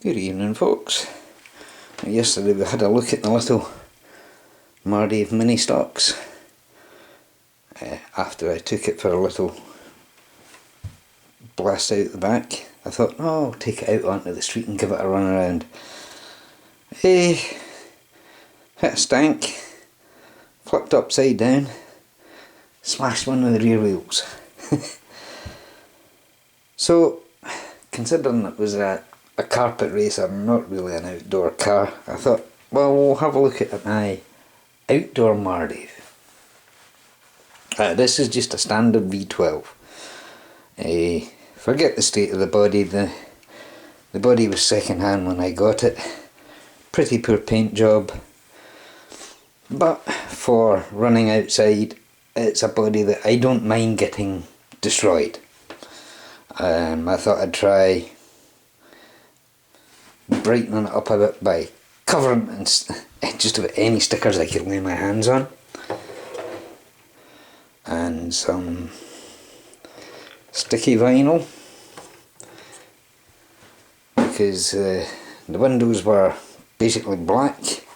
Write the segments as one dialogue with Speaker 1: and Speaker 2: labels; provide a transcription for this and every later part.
Speaker 1: Good evening, folks. Yesterday we had a look at the little Mardave mini stocks. After I took it for a little blast out the back, I thought, oh, I'll take it out onto the street and give it a run around. Hit a stank, flipped upside down, smashed one of the rear wheels. So, considering it was a carpet racer, not really an outdoor car, I thought, well, we'll have a look at my outdoor Mardave. This is just a standard V12. Forget the state of the body. The body was second hand when I got it. Pretty poor paint job. But for running outside, it's a body that I don't mind getting destroyed. I thought I'd try brightening it up a bit by covering it in just about any stickers I could lay my hands on, and some sticky vinyl, because the windows were basically black,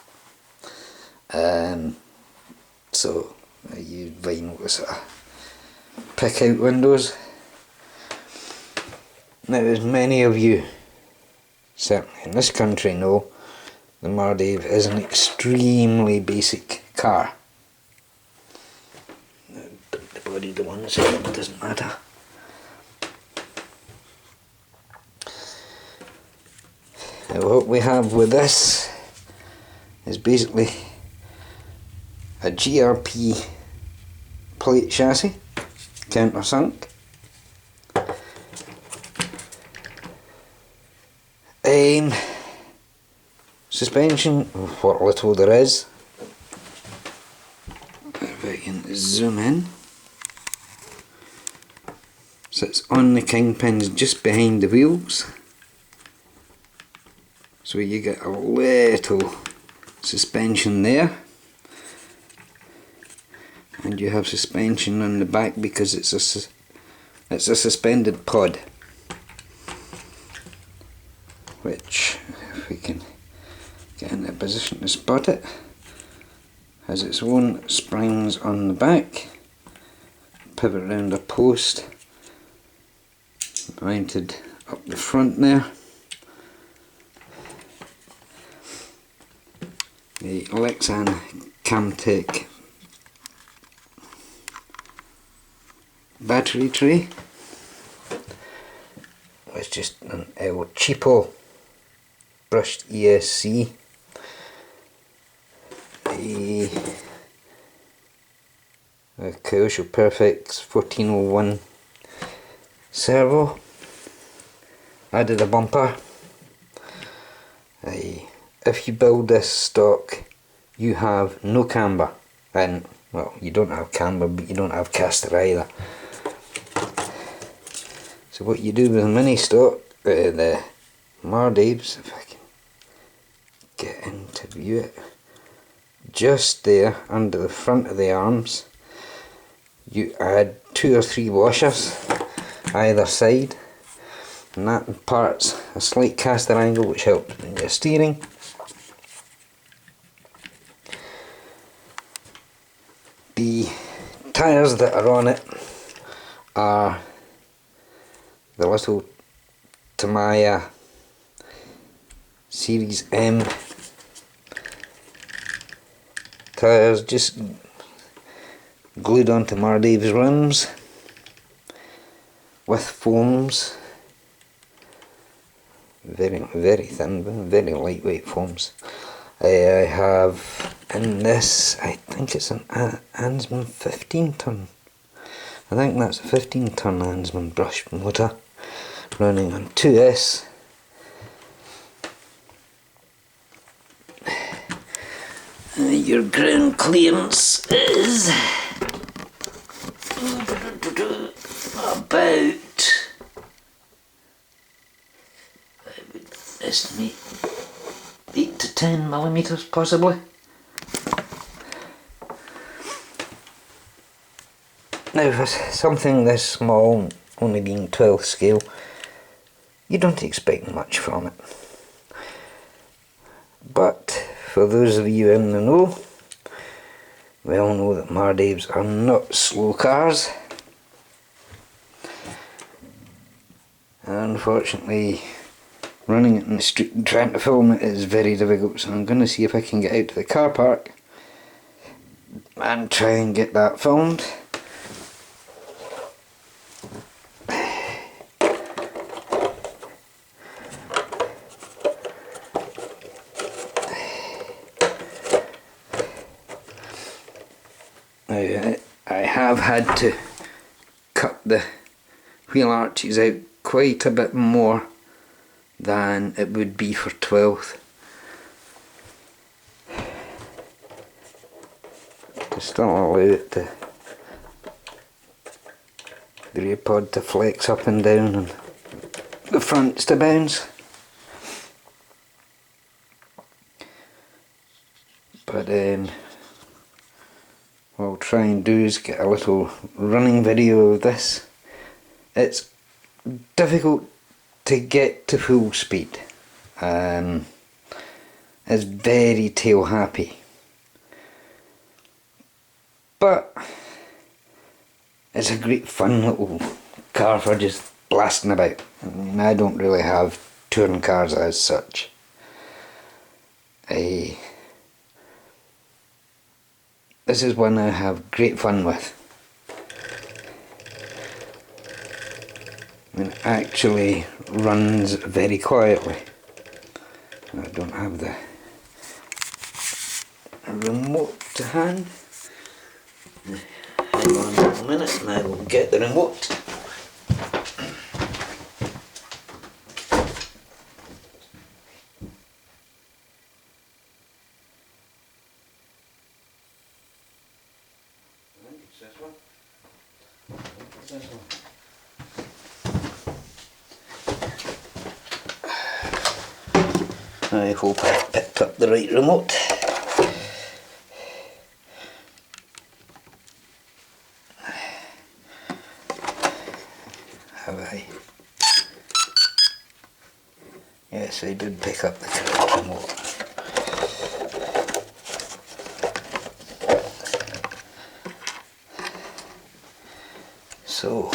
Speaker 1: so I used vinyl to sort of pick out windows. Now, as many of you certainly in this country know, the Mardave is an extremely basic car. The body, the one side, it doesn't matter. Now, what we have with this is basically a GRP plate chassis, countersunk. Suspension, what little there is. If I can zoom in, sits on the kingpins just behind the wheels, so you get a little suspension there, and you have suspension on the back because it's a suspended pod, which, if we can get in a position to spot it, has its own springs on the back, pivot around a post mounted up the front there. The Lexan Camtech battery tray was just an El Cheapo brushed ESC. A Kyosho Perfect 1401 servo. Added a bumper. If you build this stock, you have no camber, and well, you don't have camber, but you don't have caster either. So what you do with the mini stock, the Mardaves, if I can get in to view it, just there under the front of the arms, you add 2 or 3 washers either side, and that imparts a slight caster angle which helps in your steering. The tyres that are on it are the little Tamiya Series M tyres, just glued onto Mardave's rims with foams, very thin, very lightweight foams. I have in this, I think it's an Ansman 15 ton. I think that's a 15 ton Ansman brush motor running on 2S. Your ground clearance is about, I would estimate, 8 to 10 millimeters possibly. Now, for something this small, only being 12th scale, you don't expect much from it. But for those of you in the know, we all know that Mardaves are not slow cars. Unfortunately, running it in the street and trying to film it is very difficult, so I'm going to see if I can get out to the car park and try and get that filmed. Now, I have had to cut the wheel arches out quite a bit more than it would be for 12th, to still allow it to, the rear pod to flex up and down and the fronts to bounce. But what I'll try and do is get a little running video of this. It's difficult to get to full speed. It's very tail happy, but it's a great fun little car for just blasting about. I mean, I don't really have touring cars as such. This is one I have great fun with. And it actually runs very quietly. I don't have the remote to hand. Hang on a minute and I will get the remote. I think it's this one. It's this one. I hope I've picked up the right remote. Have I? Yes, I did pick up the correct remote. So,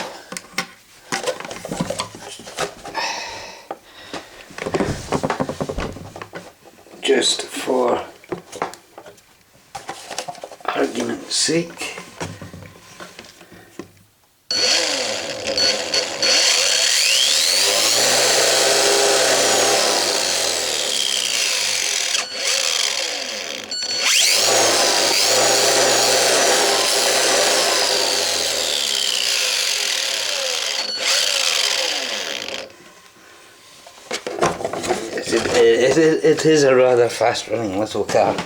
Speaker 1: just for argument's sake, it is a rather fast running little car.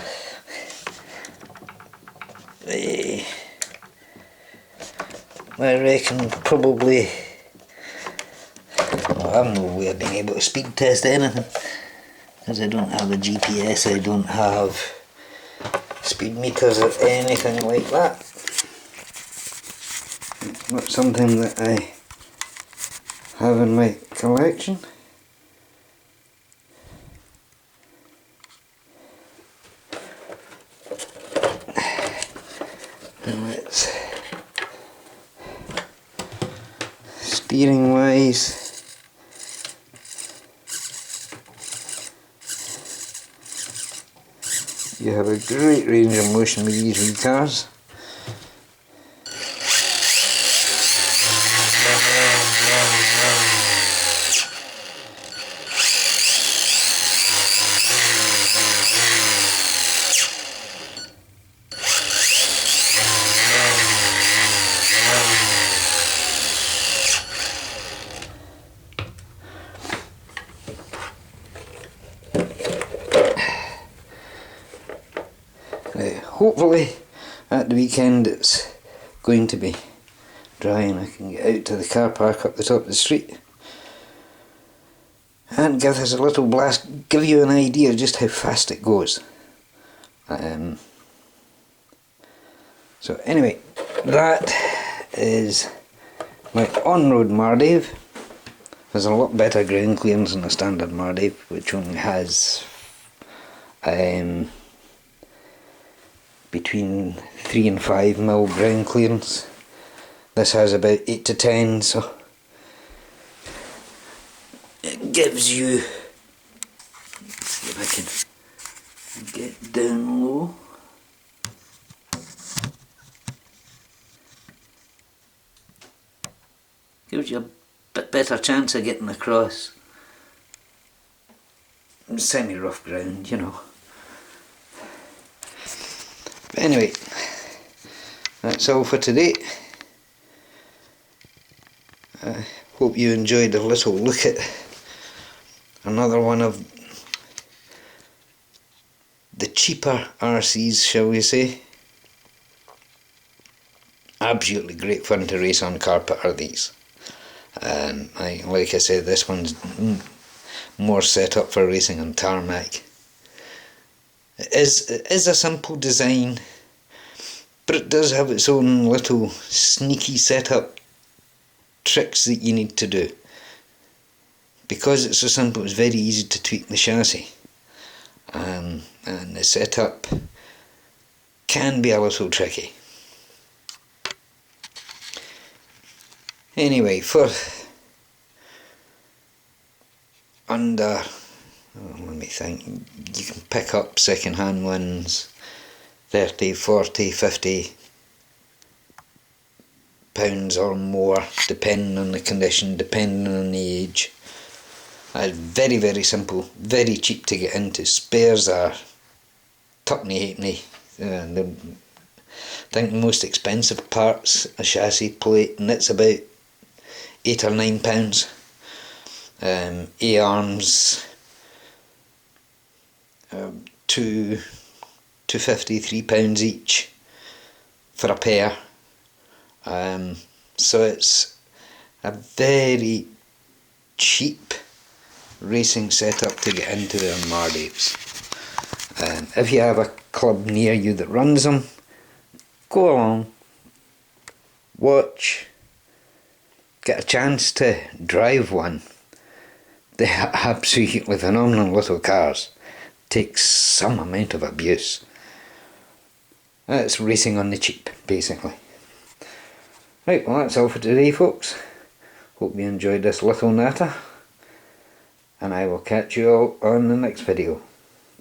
Speaker 1: I reckon probably, well, I have no way of being able to speed test anything, because I don't have a GPS, I don't have speed meters or anything like that. It's not something that I have in my collection. Steering wise, you have a great range of motion with these wee cars. Hopefully at the weekend it's going to be dry and I can get out to the car park up the top of the street and give this a little blast, give you an idea of just how fast it goes. So anyway, that is my on-road Mardave. Has a lot better ground clearance than a standard Mardave, which only has between 3 and 5 mil ground clearance. This has about 8 to 10, so it gives you, see if I can get down low. Gives you a bit better chance of getting across semi-rough ground, you know. But anyway, that's all for today. I hope you enjoyed a little look at another one of the cheaper RCs, shall we say. Absolutely great fun to race on carpet are these. Like I said, this one's more set up for racing on tarmac. It is a simple design, but it does have its own little sneaky setup tricks that you need to do. Because it's so simple, it's very easy to tweak the chassis, and the setup can be a little tricky. Anyway, for under, let me think, you can pick up second hand ones 30, 40, 50 pounds or more, depending on the condition, depending on the age. It's very, very simple, very cheap to get into. Spares are tuppenny halfpenny. I think the most expensive part's a chassis plate, and it's about £8 or £9. A-arms, £2.50, £3 each for a pair. So it's a very cheap racing setup to get into on Mardaves. If you have a club near you that runs them, go along, watch, get a chance to drive one. They're absolutely phenomenal little cars. Takes some amount of abuse. It's racing on the cheap, basically. Right, well that's all for today, folks. Hope you enjoyed this little natter, and I will catch you all on the next video.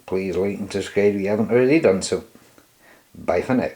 Speaker 1: Please like and subscribe if you haven't already done so. Bye for now.